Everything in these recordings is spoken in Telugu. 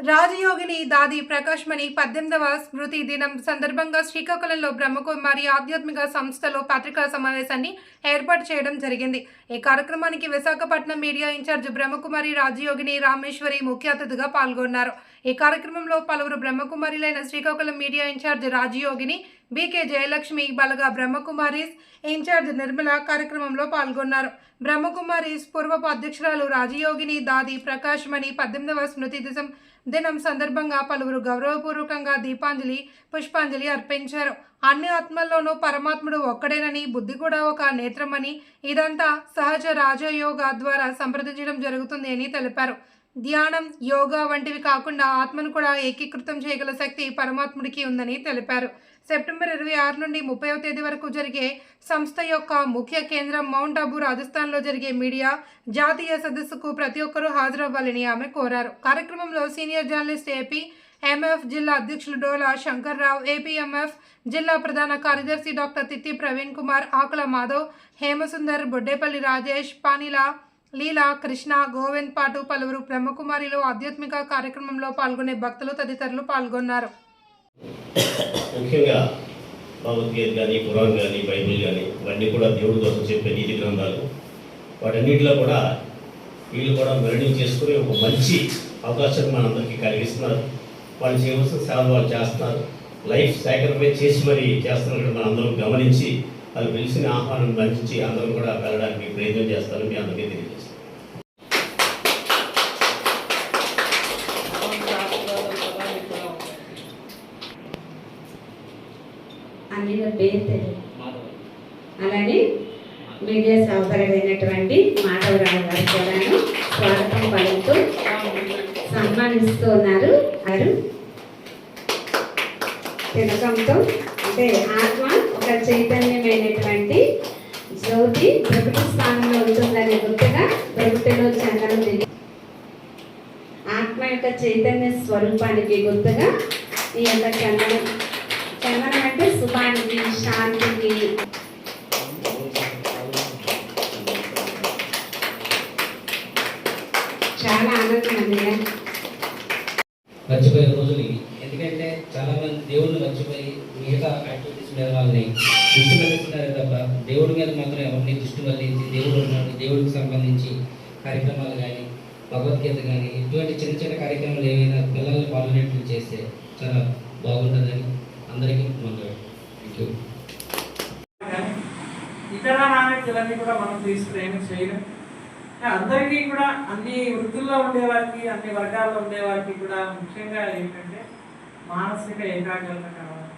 రాజయోగిని దాది ప్రకాష్మణి 18వ స్మృతి దినం సందర్భంగా శ్రీకాకుళంలో బ్రహ్మకుమారి ఆధ్యాత్మిక సంస్థలో పత్రికా సమావేశాన్ని ఏర్పాటు చేయడం జరిగింది. ఈ కార్యక్రమానికి విశాఖపట్నం మీడియా ఇన్ఛార్జ్ బ్రహ్మకుమారి రాజయోగిని రామేశ్వరి ముఖ్య అతిథిగా పాల్గొన్నారు. ఈ కార్యక్రమంలో పలువురు బ్రహ్మకుమారిలైన Srikakulam media incharge Rajayogini, BK Jayalakshmi, Balaga Brahma Kumaris incharge Nirmala కార్యక్రమంలో పాల్గొన్నారు. బ్రహ్మకుమారీస్ పూర్వపు అధ్యక్షురాలు రాజయోగిని దాది ప్రకాష్మణి 18వ స్మృతి దినం సందర్భంగా పలువురు గౌరవపూర్వకంగా దీపాంజలి, పుష్పాంజలి అర్పించారు. అన్ని ఆత్మల్లోనూ పరమాత్ముడు ఒక్కడేనని, బుద్ధి కూడా ఒక నేత్రమని, ఇదంతా సహజ రాజయోగ ద్వారా సంప్రదించడం జరుగుతుంది అని తెలిపారు. ధ్యానం, యోగా వంటివి కాకుండా ఆత్మను కూడా ఏకీకృతం చేయగల శక్తి పరమాత్ముడికి ఉందని తెలిపారు. సెప్టెంబర్ 26 నుండి 30వ తేదీ వరకు జరిగే సంస్థ యొక్క ముఖ్య కేంద్రం మౌంట్ అబూ రాజస్థాన్లో జరిగే మీడియా జాతీయ సదస్సుకు ప్రతి ఒక్కరూ హాజరవ్వాలని ఆమె కోరారు. కార్యక్రమంలో సీనియర్ జర్నలిస్ట్ ఏపీ ఎంఎఫ్ జిల్లా అధ్యక్షులు డోలా శంకర్రావు, ఏపీఎంఎఫ్ జిల్లా ప్రధాన కార్యదర్శి డాక్టర్ తిత్తి ప్రవీణ్ కుమార్, ఆకుల మాధవ్, హేమసుందర్, బొడ్డేపల్లి రాజేష్, పానీల లీలా, కృష్ణ, గోవింద్ పాటు పలువురు బ్రహ్మకుమారిలు ఆధ్యాత్మిక కార్యక్రమంలో పాల్గొనే భక్తులు తదితరులు పాల్గొన్నారు. ముఖ్యంగా భగవద్గీత కానీ, పురాణం కానీ, బైబిల్ కానీ ఇవన్నీ కూడా దేవుడి కోసం చెప్పే నీతి గ్రంథాలు. వాటన్నిటిలో కూడా వీళ్ళు కూడా మెరడింగ్ చేసుకుని ఒక మంచి అవకాశం మనందరికీ కలిగిస్తున్నారు. వాళ్ళు చేయవలసిన సేవలు వాళ్ళు చేస్తున్నారు. లైఫ్ సాక్రిఫైస్ చేసి మరీ చేస్తున్నట్టు మనం అందరం గమనించి వాళ్ళు పిలిచిన ఆహ్వానం మంచి అందరం కూడా వెళ్ళడానికి ప్రయత్నం చేస్తారని మీ అందరికీ తెలియజేస్తాను. అలానే మీడియా సహోదరుడైనటువంటి మాధవరావు గారు కూడాను స్వాగతం పలుకుతూ సన్మానిస్తూ ఉన్నారు. తిలకంతో అంటే ఆత్మ ఒక చైతన్యమైనటువంటి జ్యోతి ప్రకృతి స్థానంలో ఉంటుందనే గుర్తుగా ప్రకృతిలో చందనం ఆత్మ యొక్క చైతన్య స్వరూపానికి గుర్తుగా ఈ యొక్క చందనం అంటే శుభానికి, శాంతికి, చాలా ఆనందం అండి. మర్చిపోయే రోజులు ఇవి. ఎందుకంటే చాలా మంది దేవుడిని మర్చిపోయి మిగతా యాక్టివిటీస్ మీద వాళ్ళని దృష్టి మళ్ళిస్తున్నారు తప్ప దేవుడి మీద మాత్రం ఎవరిని దృష్టి మళ్ళించి దేవుడు ఉన్నాడు, దేవుడికి సంబంధించి కార్యక్రమాలు కానీ, భగవద్గీత కానీ ఇటువంటి చిన్న చిన్న కార్యక్రమాలు ఏవైనా పిల్లల్ని పాల్గొనేట్లు చేస్తే చాలా బాగుంటుందని అందరికీ ఇతర నాణ్యతలన్నీ కూడా మనం తీసుకుని చేయడం అందరికీ కూడా అన్ని వృత్తుల్లో ఉండేవారికి, అన్ని వర్గాల్లో ఉండేవారికి కూడా ముఖ్యంగా ఏంటంటే మానసిక ఏకాగ్రత కావాలి.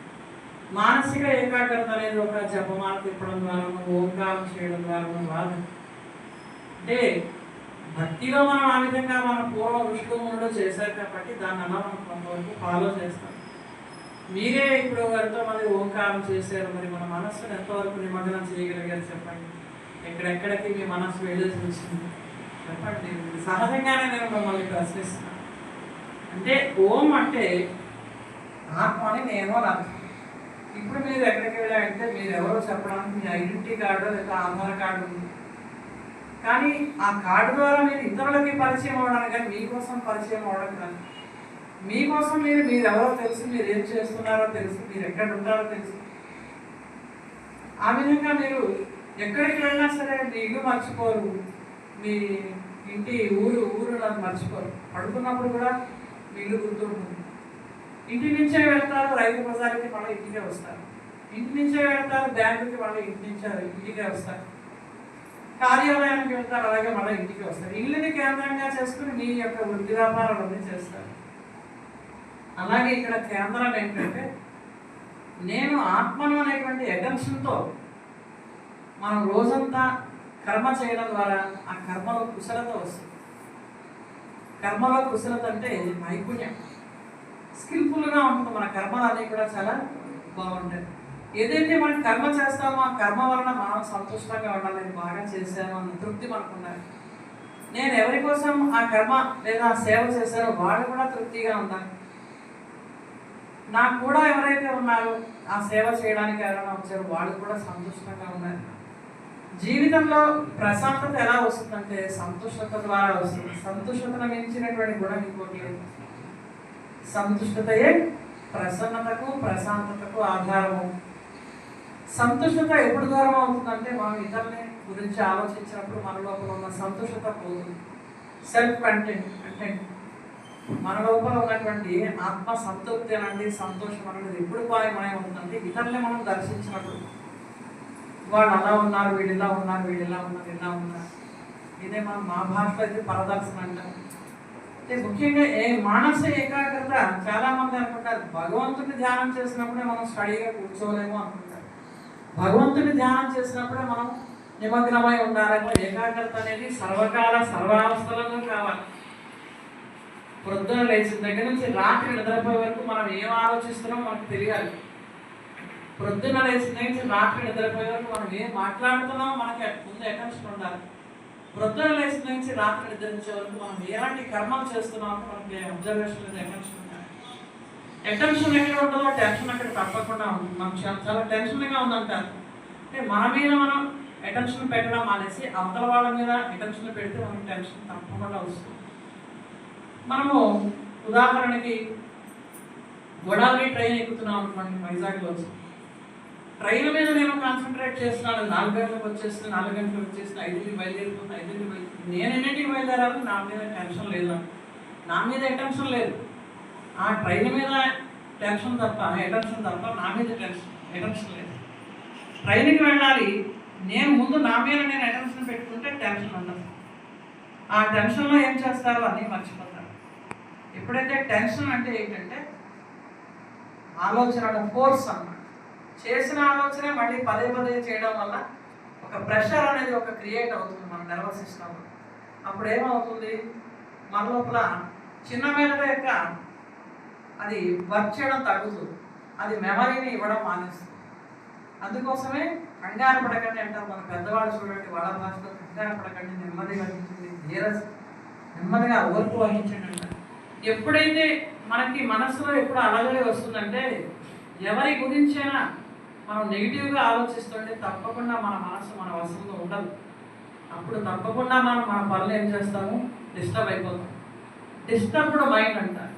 మానసిక ఏకాగ్రత అనేది ఒక జపమాల తిప్పడం ద్వారా, ఓంకారం చేయడం ద్వారా రాదు. అంటే భక్తిలో మనం ఆ విధంగా మన పూర్వ ఋషులు చేశారు కాబట్టి దాన్ని అలా మనం కొంతవరకు ఫాలో చేస్తాం. మీరే ఇప్పుడు ఎంతోమంది ఓంకారం చేశారు, మరి మన మనస్సును ఎంతవరకు నిమగ్నం చేయగలిగారు చెప్పండి. ఎక్కడెక్కడికి మీ మనస్సు వెళ్ళేసి వచ్చింది చెప్పండి. సహజంగానే నేను మిమ్మల్ని ప్రశ్నిస్తున్నాను. అంటే ఓం అంటే ఆత్మ అని నేను నాకు. ఇప్పుడు మీరు ఎక్కడికి వెళ్ళారంటే మీరు ఎవరో చెప్పడానికి మీ ఐడెంటిటీ కార్డు లేదా ఆధార్ కార్డు ఉంది, కానీ ఆ కార్డు ద్వారా మీరు ఇతరులకి పరిచయం అవ్వడానికి కానీ మీకోసం పరిచయం అవ్వడం కానీ, మీకోసం మీరు ఎవరో తెలుసు, మీరు ఏం చేస్తున్నారో తెలుసు, మీరు ఎక్కడ ఉంటారో తెలుసు. ఆ విధంగా మీరు ఎక్కడికి వెళ్ళినా సరే మీ ఇల్లు మర్చిపోరు, మీ ఇంటి ఊరు నాకు మర్చిపోరు. పడుకున్నప్పుడు కూడా మీ ఇల్లు గుర్తుంటుంది. ఇంటి నుంచే వెళ్తారు రైతు బజార్కి, మళ్ళీ ఇంటికే వస్తారు. ఇంటి నుంచే వెళ్తారు బ్యాంకుకి, మళ్ళీ ఇంటికే వస్తారు. కార్యాలయానికి వెళ్తారు, అలాగే మళ్ళీ ఇంటికి వస్తారు. ఇల్లుని కేంద్రంగా చేసుకుని మీ యొక్క వృత్తి వ్యాపారాలన్నీ చేస్తారు. అలాగే ఇక్కడ కేంద్రం ఏంటంటే నేను ఆత్మను అనేటువంటి అటెన్షన్తో మనం రోజంతా కర్మ చేయడం ద్వారా ఆ కర్మలో కుశలత వస్తుంది. కర్మలో కుశలత అంటే నైపుణ్యం, స్కిల్ఫుల్గా ఉంటుంది. మన కర్మలు అన్నీ కూడా చాలా బాగుంటాయి. ఏదైతే మనం కర్మ చేస్తామో ఆ కర్మ వలన మనం సంతోషంగా ఉండాలి, నేను బాగా చేశాను అన్న తృప్తి మనకు ఉండాలి. నేను ఎవరి కోసం ఆ కర్మ లేదా సేవ చేశానో వాళ్ళు కూడా తృప్తిగా ఉండాలి. నాకు కూడా ఎవరైతే ఉన్నారో ఆ సేవ చేయడానికి ఎవరైనా వచ్చారో వాళ్ళు కూడా సంతోషంగా ఉన్నారు. జీవితంలో ప్రశాంతత ఎలా వస్తుందంటే సంతోషత ద్వారా వస్తుంది. సంతోషతను మించినటువంటి గుణం ఇంకోటి లేదు. సంతుష్టతయే ప్రసన్నతకు ప్రశాంతతకు ఆధారము. సంతుష్టత ఎప్పుడు దూరం అవుతుందంటే మనం ఇతరులని గురించి ఆలోచించినప్పుడు మన లోపల ఉన్న సంతుష్టత పోతుంది. సెల్ఫ్ కంటెంట్ మన లోపల ఉన్నటువంటి ఆత్మ సంతృప్తి అనండి, సంతోషం అనేది ఎప్పుడు పాయమై ఉంటుందంటే ఇతరులని మనం దర్శించినప్పుడు. వాళ్ళు అలా ఉన్నారు, వీళ్ళు ఇలా ఉన్నారు, వీళ్ళు ఇలా ఉన్నారు, ఇలా ఉన్నారు. ఇదే మనం మా భాషలో అయితే పరదర్శనం అంటాం. అంటే ముఖ్యంగా మానస ఏకాగ్రత చాలా మంది అనుకుంటారు భగవంతుని ధ్యానం చేసినప్పుడే మనం స్టడీగా కూర్చోలేము అనుకుంటారు. భగవంతుని ధ్యానం చేసినప్పుడే మనం నిమగ్నమై ఉండాలంటే ఏకాగ్రత అనేది సర్వకాల సర్వావస్థలలో కావాలి. పొద్దున లేచిన దగ్గర నుంచి రాత్రి నిద్రపోయే వరకు మనం ఏం ఆలోచిస్తున్నామో మనకు తెలియాలి. పొద్దున లేచిన నుంచి రాత్రి నిద్రపోయే వరకు మనం ఏం మాట్లాడుతున్నామో మనకి ముందు అటెన్షన్ ఉండాలి. పొద్దున లేచిన నుంచి రాత్రి నిద్రించే వరకు మనం ఎలాంటి కర్మలు చేస్తున్నామో మనకి అబ్జర్వేషన్ అనేది అటెన్షన్ ఉండాలి. అటెన్షన్ ఎక్కడ ఉంటుందో టెన్షన్ అక్కడ తప్పకుండా ఉంటుంది. మనం చాలా టెన్షన్గా ఉందంటారు అంటే మన మీద మనం అటెన్షన్ పెట్టడం అనేసి అవతల వాళ్ళ మీద అటెన్షన్ పెడితే మనకి టెన్షన్ తప్పకుండా వస్తుంది. మనము ఉదాహరణకి గోదావరి ట్రైన్ ఎక్కుతున్నాం అనుకోండి, వైజాగ్లో వచ్చి ట్రైన్ మీద నేను కాన్సన్ట్రేట్ చేస్తున్నాను. 4 గంటలకు వచ్చేస్తుంది, 4 గంటలకు వచ్చేస్తుంది, 5కి బయలుదేరుతుంది, 5కి బయలుదేరుతుంది. నేను ఎన్నింటికి బయలుదేరాలి? నా మీద టెన్షన్ లేదు, నా మీద అటెన్షన్ లేదు. ఆ ట్రైన్ మీద టెన్షన్ తప్ప అటెన్షన్ తప్ప నా మీద అటెన్షన్ లేదు. ట్రైన్కి వెళ్ళాలి, నేను ముందు నా మీద నేను అటెన్షన్ పెట్టుకుంటే టెన్షన్ ఉండదు. ఆ టెన్షన్లో ఏం చేస్తారో అన్నీ మర్చిపోతారు. ఎప్పుడైతే టెన్షన్ అంటే ఏంటంటే ఆలోచన ఫోర్స్ అన్నమాట. చేసిన ఆలోచన మళ్ళీ పదే పదే చేయడం వల్ల ఒక ప్రెషర్ అనేది ఒక క్రియేట్ అవుతుంది మన నర్వస్ సిస్టంలో. అప్పుడు ఏమవుతుంది, మన లోపల చిన్న మెదడు యొక్క అది వర్క్ చేయడం తగ్గుతుంది, అది మెమరీని ఇవ్వడం మానేస్తుంది. అందుకోసమే కంగారు పడకండి అంటారు మన పెద్దవాళ్ళు. చూడండి వాళ్ళ భాషలో కంగారు పడకండి, నెమ్మది వహించండి, నెమ్మదిగా ఓర్పు వహించండి అంటారు. ఎప్పుడైతే మనకి మనసులో ఎప్పుడు అలాగే వస్తుందంటే ఎవరి గురించైనా మనం నెగిటివ్గా ఆలోచిస్తుంటే తప్పకుండా మన మనసు మన వశంలో ఉండదు. అప్పుడు తప్పకుండా మనం మన పనులు ఏం చేస్తాము, డిస్టర్బ్ అయిపోతాం. డిస్టర్బ్డ్ మైండ్ అంటారు.